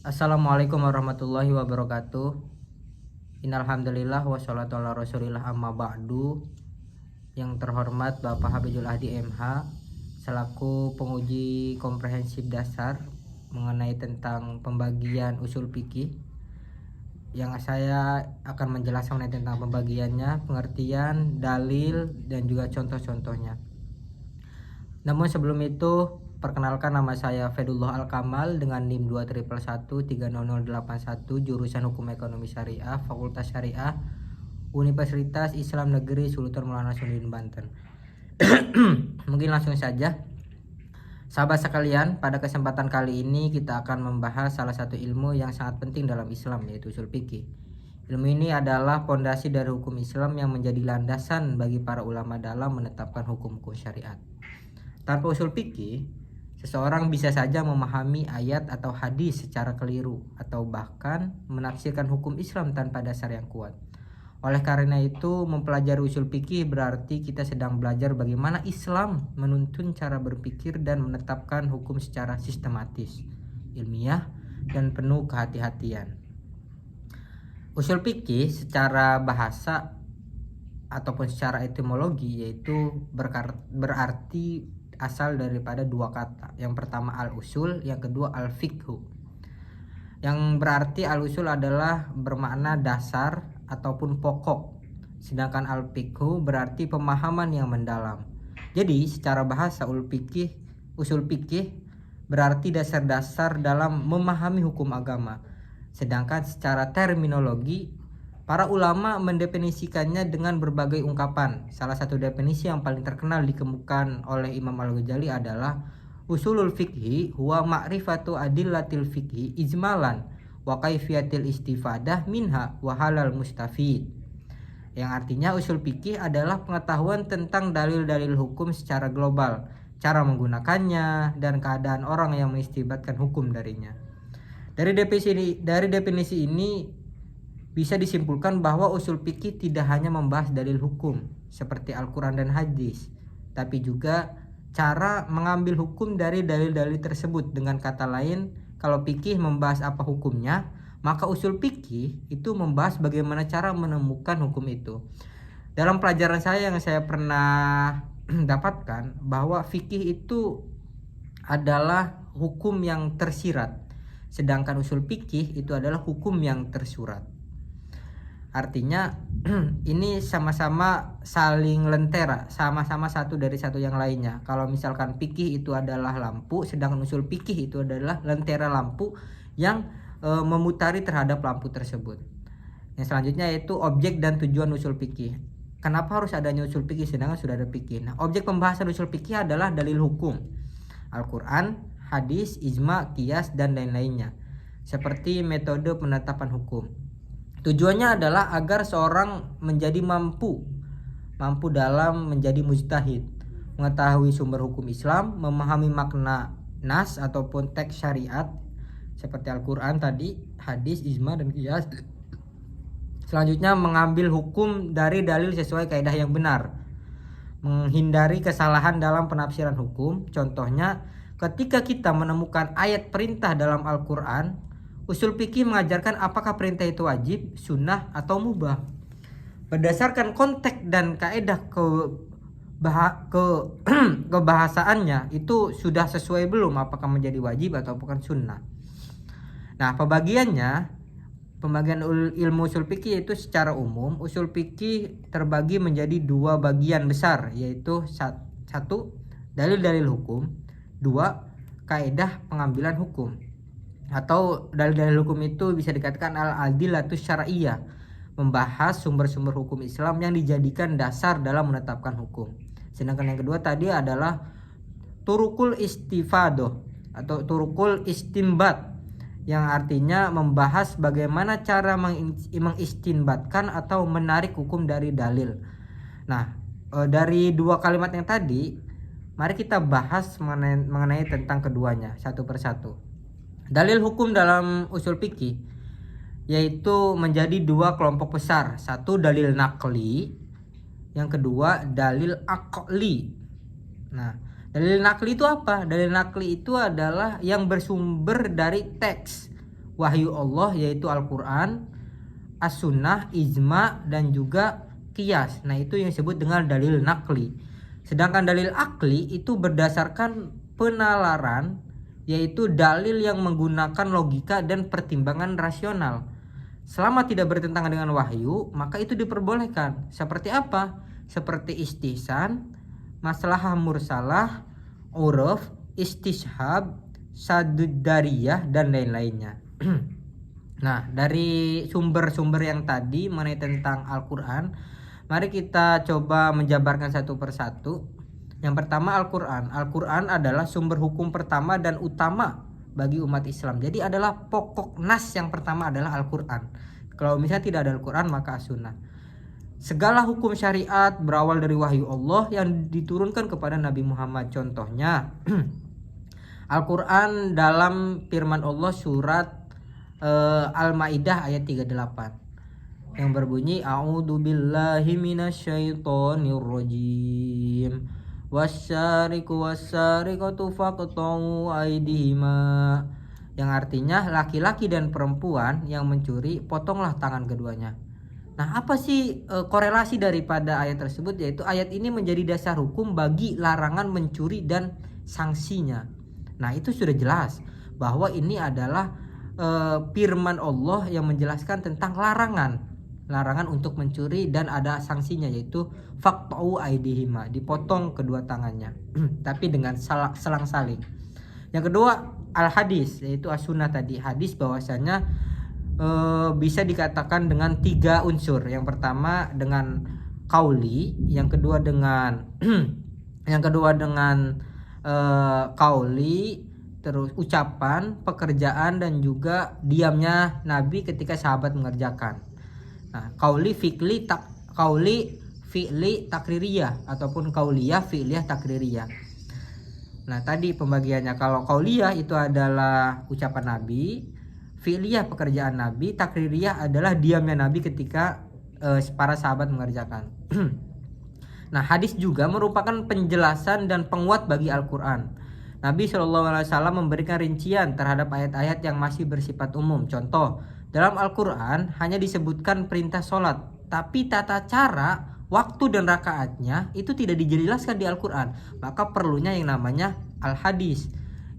Assalamualaikum warahmatullahi wabarakatuh. Innalhamdulillah wassalatu ala rasulillah amma ba'du. Yang terhormat Bapak Habibul Ahdi MH selaku penguji komprehensif dasar mengenai tentang pembagian usul fikih, yang saya akan menjelaskan mengenai tentang pembagiannya, pengertian, dalil, dan juga contoh-contohnya. Namun sebelum itu, perkenalkan, nama saya Fedullah Al-Kamal dengan NIM 211130081, jurusan Hukum Ekonomi Syariah, Fakultas Syariah, Universitas Islam Negeri Sultan Maulana Hasanuddin Banten. Mungkin langsung saja. Sahabat sekalian, pada kesempatan kali ini kita akan membahas salah satu ilmu yang sangat penting dalam Islam, yaitu usul fikih. Ilmu ini adalah pondasi dari hukum Islam yang menjadi landasan bagi para ulama dalam menetapkan hukum-hukum syariat. Tanpa usul fikih, seseorang bisa saja memahami ayat atau hadis secara keliru atau bahkan menafsirkan hukum Islam tanpa dasar yang kuat. Oleh karena itu, mempelajari usul fikih berarti kita sedang belajar bagaimana Islam menuntun cara berpikir dan menetapkan hukum secara sistematis, ilmiah, dan penuh kehati-hatian. Usul fikih secara bahasa ataupun secara etimologi yaitu berarti asal daripada dua kata. Yang pertama al-usul, yang kedua al-fiqhu. Yang berarti al-usul adalah bermakna dasar ataupun pokok, sedangkan al-fiqhu berarti pemahaman yang mendalam. Jadi secara bahasa usul fikih berarti dasar-dasar dalam memahami hukum agama. Sedangkan secara terminologi, para ulama mendefinisikannya dengan berbagai ungkapan. Salah satu definisi yang paling terkenal dikemukakan oleh Imam Al-Ghazali adalah usulul fikhi huwa ma'rifatu adillatil fikhi ijmalan wa kaifiyatil istifadah minha wa halal mustafid. Yang artinya usul fikih adalah pengetahuan tentang dalil-dalil hukum secara global, cara menggunakannya, dan keadaan orang yang mengistibatkan hukum darinya. Dari definisi ini bisa disimpulkan bahwa usul fikih tidak hanya membahas dalil hukum seperti Al-Quran dan hadis, tapi juga cara mengambil hukum dari dalil-dalil tersebut. Dengan kata lain, kalau fikih membahas apa hukumnya, maka usul fikih itu membahas bagaimana cara menemukan hukum itu. Dalam pelajaran saya yang saya pernah dapatkan, bahwa fikih itu adalah hukum yang tersirat, sedangkan usul fikih itu adalah hukum yang tersurat. Artinya ini sama-sama saling lentera, sama-sama satu dari satu yang lainnya. Kalau misalkan fikih itu adalah lampu, sedangkan usul fikih itu adalah lentera lampu yang memutari terhadap lampu tersebut. Yang selanjutnya yaitu objek dan tujuan usul fikih. Kenapa harus adanya usul fikih sedangkan sudah ada fikih? Nah, objek pembahasan usul fikih adalah dalil hukum, Al-Quran, hadis, ijma, qiyas, dan lain-lainnya, seperti metode penetapan hukum. Tujuannya adalah agar seorang menjadi mampu dalam menjadi mujtahid, mengetahui sumber hukum Islam, memahami makna nas ataupun teks syariat seperti Al-Quran tadi, hadis, ijma, dan qiyas. Selanjutnya mengambil hukum dari dalil sesuai kaidah yang benar, menghindari kesalahan dalam penafsiran hukum. Contohnya, ketika kita menemukan ayat perintah dalam Al-Quran, usul fikih mengajarkan apakah perintah itu wajib, sunnah, atau mubah. Berdasarkan konteks dan kaidah kebahasaannya itu sudah sesuai belum, apakah menjadi wajib atau bukan sunnah. Nah, pembagian ilmu usul fikih itu secara umum, usul fikih terbagi menjadi dua bagian besar, yaitu satu, dalil-dalil hukum, dua, kaidah pengambilan hukum. Atau dalil-dalil hukum itu bisa dikatakan al-adillatus syar'iyyah, membahas sumber-sumber hukum Islam yang dijadikan dasar dalam menetapkan hukum. Sedangkan yang kedua tadi adalah turukul istifadah atau turukul istinbat, yang artinya membahas bagaimana cara mengistinbatkan atau menarik hukum dari dalil. Nah, dari dua kalimat yang tadi, mari kita bahas mengenai tentang keduanya satu persatu. Dalil hukum dalam usul fikih yaitu menjadi dua kelompok besar. Satu, dalil nakli, yang kedua dalil aqli. Nah, dalil nakli itu apa? Dalil nakli itu adalah yang bersumber dari teks, wahyu Allah yaitu Al-Qur'an, as-sunnah, ijma, dan juga qiyas. Nah, itu yang disebut dengan dalil nakli. Sedangkan dalil akli itu berdasarkan penalaran, yaitu dalil yang menggunakan logika dan pertimbangan rasional. Selama tidak bertentangan dengan wahyu, maka itu diperbolehkan. Seperti apa? Seperti istihsan, maslahah mursalah, uruf, istishab, sadud dariyah, dan lain-lainnya. Nah, dari sumber-sumber yang tadi mengenai tentang Al-Quran, mari kita coba menjabarkan satu persatu. Yang pertama, Al-Quran. Al-Quran adalah sumber hukum pertama dan utama bagi umat Islam. Jadi adalah pokok nas yang pertama adalah Al-Quran. Kalau misalnya tidak ada Al-Quran, maka as-sunnah. Segala hukum syariat berawal dari wahyu Allah yang diturunkan kepada Nabi Muhammad. Contohnya, Al-Quran dalam firman Allah surat Al-Maidah ayat 38 yang berbunyi a'udzubillahi minasyaitonir rajim wasyariqu wasyariqatu faqta'u aydihima, yang artinya laki-laki dan perempuan yang mencuri potonglah tangan keduanya. Nah, apa sih korelasi daripada ayat tersebut? Yaitu ayat ini menjadi dasar hukum bagi larangan mencuri dan sanksinya. Nah, itu sudah jelas bahwa ini adalah firman Allah yang menjelaskan tentang larangan untuk mencuri dan ada sanksinya, yaitu faqta'u aydihima, dipotong kedua tangannya tapi dengan selang-saling. Yang kedua, al-hadis, yaitu as-sunnah tadi, hadis bahwasanya bisa dikatakan dengan 3 unsur. Yang pertama dengan qauli, yang kedua dengan qauli, terus ucapan, pekerjaan, dan juga diamnya Nabi ketika sahabat mengerjakan. Nah, qauli fi'li takririyah ataupun qauliyah fi'liyah takririyah. Nah, tadi pembagiannya, kalau qauliyah itu adalah ucapan Nabi, fi'liyah pekerjaan Nabi, takririyah adalah diamnya Nabi ketika para sahabat mengerjakan. Nah, hadis juga merupakan penjelasan dan penguat bagi Al-Quran. Nabi SAW memberikan rincian terhadap ayat-ayat yang masih bersifat umum. Contoh, dalam Al-Quran hanya disebutkan perintah sholat, tapi tata cara, waktu, dan rakaatnya itu tidak dijelaskan di Al-Quran. Maka perlunya yang namanya al-hadis,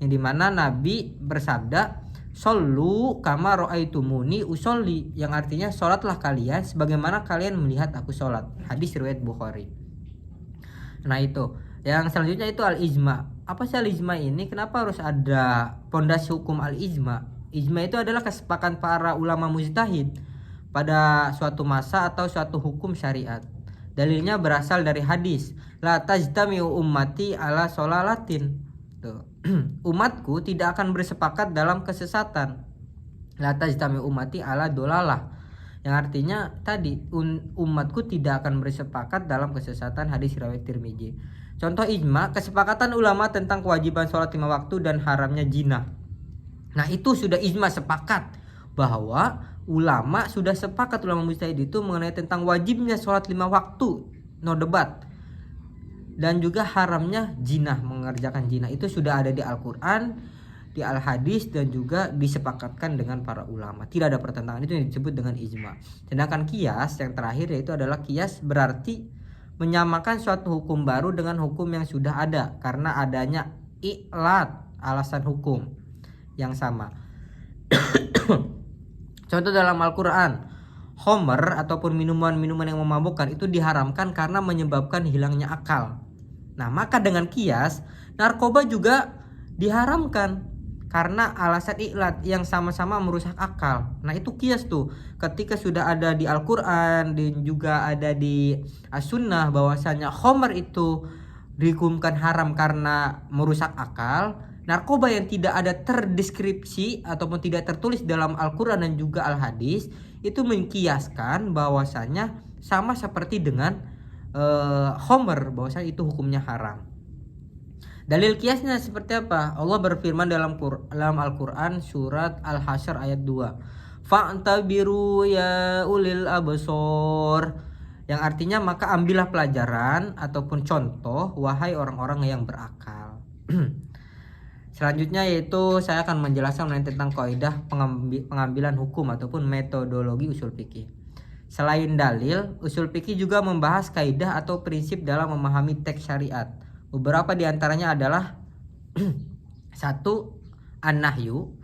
yang dimana Nabi bersabda, "Shollu kama ra'aitumuni usolli", yang artinya sholatlah kalian sebagaimana kalian melihat aku sholat. Hadis riwayat Bukhari. Nah, itu. Yang selanjutnya itu al-ijma. Apa sih al-ijma ini? Kenapa harus ada pondasi hukum al-ijma? Ijma itu adalah kesepakatan para ulama mujtahid pada suatu masa atau suatu hukum syariat. Dalilnya berasal dari hadis, la tajtami'u ummati ala sholalatin. Tuh. Umatku tidak akan bersepakat dalam kesesatan. La tajtami'u ummati ala dolalah, yang artinya tadi umatku tidak akan bersepakat dalam kesesatan. Hadis riwayat Tirmizi. Contoh ijma, kesepakatan ulama tentang kewajiban sholat 5 waktu dan haramnya zina. Nah, itu sudah ijma, sepakat bahwa ulama sudah sepakat, ulama mujtahid itu mengenai tentang wajibnya sholat 5 waktu, no debat, dan juga haramnya zina, mengerjakan zina. Itu sudah ada di Al-Quran, di Al-Hadis, dan juga disepakatkan dengan para ulama. Tidak ada pertentangan, itu yang disebut dengan ijma. Sedangkan qiyas yang terakhir yaitu adalah qiyas berarti menyamakan suatu hukum baru dengan hukum yang sudah ada karena adanya i'lat, alasan hukum yang sama. Contoh dalam Al-Quran, khamr ataupun minuman-minuman yang memabukkan itu diharamkan karena menyebabkan hilangnya akal. Nah, maka dengan qiyas, narkoba juga diharamkan karena alasan i'lat yang sama-sama merusak akal. Nah, itu qiyas tuh. Ketika sudah ada di Al-Quran dan juga ada di as-sunnah bahwasanya khamr itu dihukumkan haram karena merusak akal, narkoba yang tidak ada terdeskripsi ataupun tidak tertulis dalam Al-Quran dan juga Al-Hadis itu mengkiaskan bahwasanya sama seperti dengan khamr, bahwasanya itu hukumnya haram. Dalil kiasnya seperti apa? Allah berfirman dalam Al-Quran surat Al-Hasyr ayat 2. Fa'tabiru ya ulil absor, yang artinya maka ambillah pelajaran ataupun contoh wahai orang-orang yang berakal. Selanjutnya yaitu saya akan menjelaskan mengenai tentang kaidah pengambilan hukum ataupun metodologi usul fikih. Selain dalil, usul fikih juga membahas kaidah atau prinsip dalam memahami teks syariat. Beberapa di antaranya adalah satu, an-nahyu,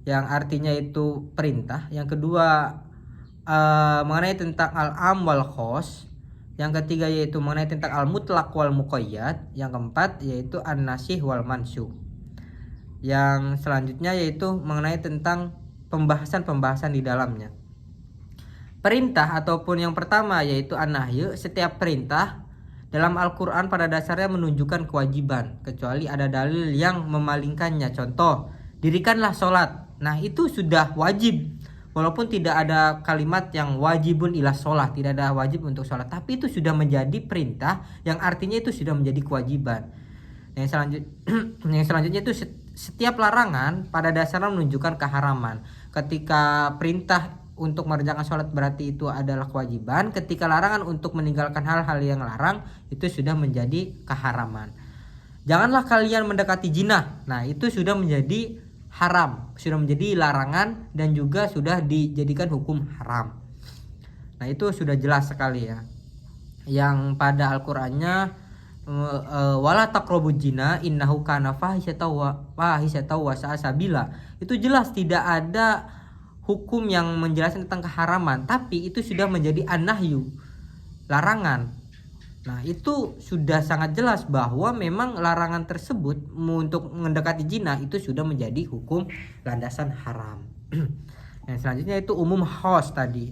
yang artinya itu perintah. Yang kedua, mengenai tentang al-am wal khos. Yang ketiga yaitu mengenai tentang al-mutlaq wal muqayyad. Yang keempat yaitu an-nasih wal mansukh. Yang selanjutnya yaitu mengenai tentang pembahasan-pembahasan di dalamnya. Perintah ataupun yang pertama yaitu an-nahyu, setiap perintah dalam Al-Quran pada dasarnya menunjukkan kewajiban kecuali ada dalil yang memalingkannya. Contoh, dirikanlah sholat. Nah itu sudah wajib, walaupun tidak ada kalimat yang wajibun ila sholat, tidak ada wajib untuk sholat, tapi itu sudah menjadi perintah yang artinya itu sudah menjadi kewajiban. Yang selanjutnya itu setiap larangan pada dasarnya menunjukkan keharaman. Ketika perintah untuk mengerjakan sholat berarti itu adalah kewajiban. Ketika larangan untuk meninggalkan hal-hal yang larang itu sudah menjadi keharaman. Janganlah kalian mendekati zina. Nah itu sudah menjadi haram, sudah menjadi larangan dan juga sudah dijadikan hukum haram. Nah itu sudah jelas sekali ya. Yang pada Al-Qur'annya wala taqrabuz zina innahu kana fahisyatan wa sa'a sabila. Itu jelas tidak ada hukum yang menjelaskan tentang keharaman, tapi itu sudah menjadi an-nahyu, larangan. Nah itu sudah sangat jelas bahwa memang larangan tersebut untuk mendekati zina itu sudah menjadi hukum landasan haram. Yang selanjutnya itu umum khos tadi.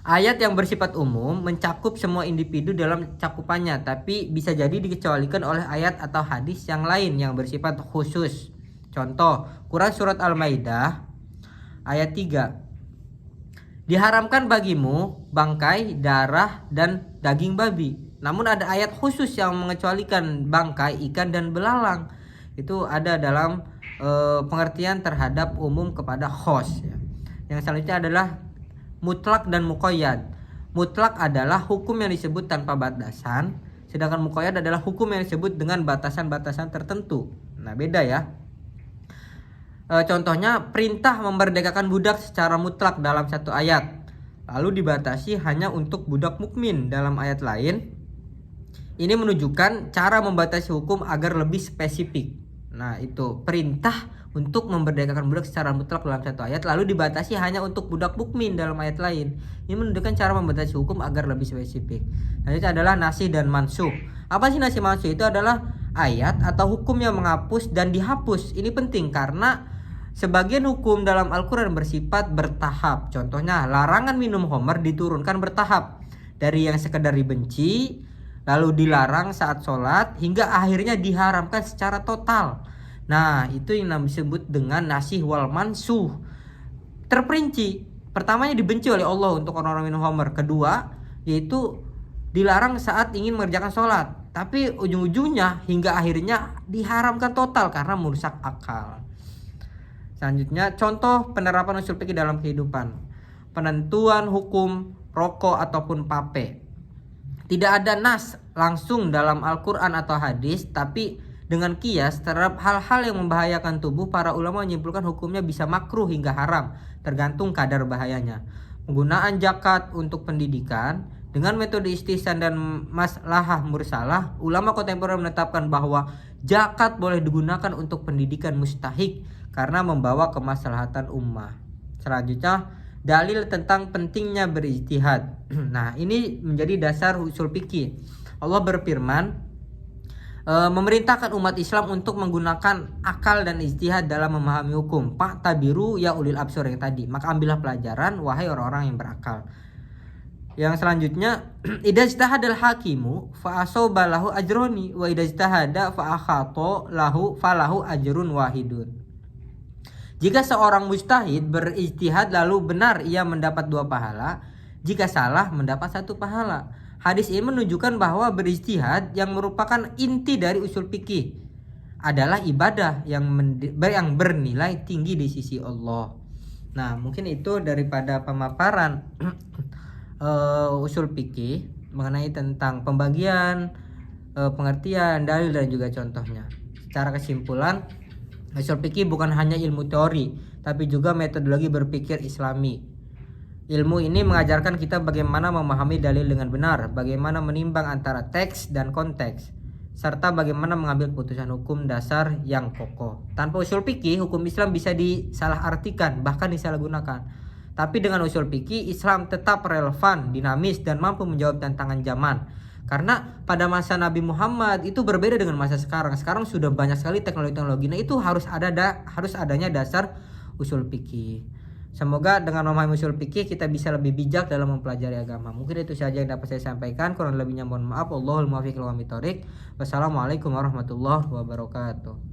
Ayat yang bersifat umum mencakup semua individu dalam cakupannya, tapi bisa jadi dikecualikan oleh ayat atau hadis yang lain yang bersifat khusus. Contoh, Quran surat Al-Maidah ayat 3. Diharamkan bagimu bangkai, darah, dan daging babi. Namun ada ayat khusus yang mengecualikan bangkai, ikan, dan belalang. Itu ada dalam pengertian terhadap umum kepada khos ya. Yang selanjutnya adalah mutlak dan muqayyad. Mutlak adalah hukum yang disebut tanpa batasan, sedangkan muqayyad adalah hukum yang disebut dengan batasan-batasan tertentu. Nah beda ya. Contohnya perintah memerdekakan budak secara mutlak dalam satu ayat, lalu dibatasi hanya untuk budak mukmin dalam ayat lain. Ini menunjukkan cara membatasi hukum agar lebih spesifik. Nah itu perintah untuk memerdekakan budak secara mutlak dalam satu ayat, lalu dibatasi hanya untuk budak mukmin dalam ayat lain. Ini menunjukkan cara membatasi hukum agar lebih spesifik. Nah itu adalah nasih dan mansukh. Apa sih nasih mansukh? Itu adalah ayat atau hukum yang menghapus dan dihapus. Ini penting karena sebagian hukum dalam Al-Quran bersifat bertahap. Contohnya larangan minum khamr diturunkan bertahap, dari yang sekedar dibenci, lalu dilarang saat sholat, hingga akhirnya diharamkan secara total. Nah itu yang disebut dengan nasih wal mansukh. Terperinci. Pertamanya dibenci oleh Allah untuk orang-orang minum khamr. Kedua yaitu dilarang saat ingin mengerjakan sholat, tapi ujung-ujungnya hingga akhirnya diharamkan total karena merusak akal. Selanjutnya contoh penerapan usul fikih dalam kehidupan. Penentuan hukum rokok ataupun vape. Tidak ada nas langsung dalam Al-Quran atau hadis, tapi dengan kias terhadap hal-hal yang membahayakan tubuh, para ulama menyimpulkan hukumnya bisa makruh hingga haram, tergantung kadar bahayanya. Penggunaan zakat untuk pendidikan dengan metode istihsan dan maslahah mursalah, ulama kontemporer menetapkan bahwa zakat boleh digunakan untuk pendidikan mustahik karena membawa kemaslahatan ummah. Selanjutnya dalil tentang pentingnya berijtihad. Nah ini menjadi dasar usul fikih. Allah berfirman, memerintahkan umat Islam untuk menggunakan akal dan ijtihad dalam memahami hukum. Pak tabiru ya ulil absor yang tadi. Maka ambillah pelajaran wahai orang-orang yang berakal. Yang selanjutnya, idza ijtahadal hakimu fa asaba lahu ajroni wa idza ijtahada fa akhata lahu falahu ajrun wahidun. Jika seorang mujtahid berijtihad lalu benar, ia mendapat 2 pahala. Jika salah, mendapat 1 pahala. Hadis ini menunjukkan bahwa berijtihad yang merupakan inti dari usul fikih adalah ibadah yang bernilai tinggi di sisi Allah. Nah, mungkin itu daripada pemaparan usul fikih mengenai tentang pembagian pengertian, dalil dan juga contohnya. Secara kesimpulan, usul fikih bukan hanya ilmu teori, tapi juga metodologi berpikir Islami. Ilmu ini mengajarkan kita bagaimana memahami dalil dengan benar, bagaimana menimbang antara teks dan konteks, serta bagaimana mengambil keputusan hukum dasar yang kokoh. Tanpa usul fikih, hukum Islam bisa disalahartikan, bahkan disalahgunakan. Tapi dengan usul fikih, Islam tetap relevan, dinamis, dan mampu menjawab tantangan zaman. Karena pada masa Nabi Muhammad itu berbeda dengan masa sekarang. Sekarang sudah banyak sekali teknologi-teknologi. Nah, itu harus adanya dasar usul fikih. Semoga dengan memahami usul fikih kita bisa lebih bijak dalam mempelajari agama. Mungkin itu saja yang dapat saya sampaikan. Kurang lebihnya mohon maaf. Wallahul muwaffiq ila aqwamit thoriq. Wassalamualaikum warahmatullahi wabarakatuh.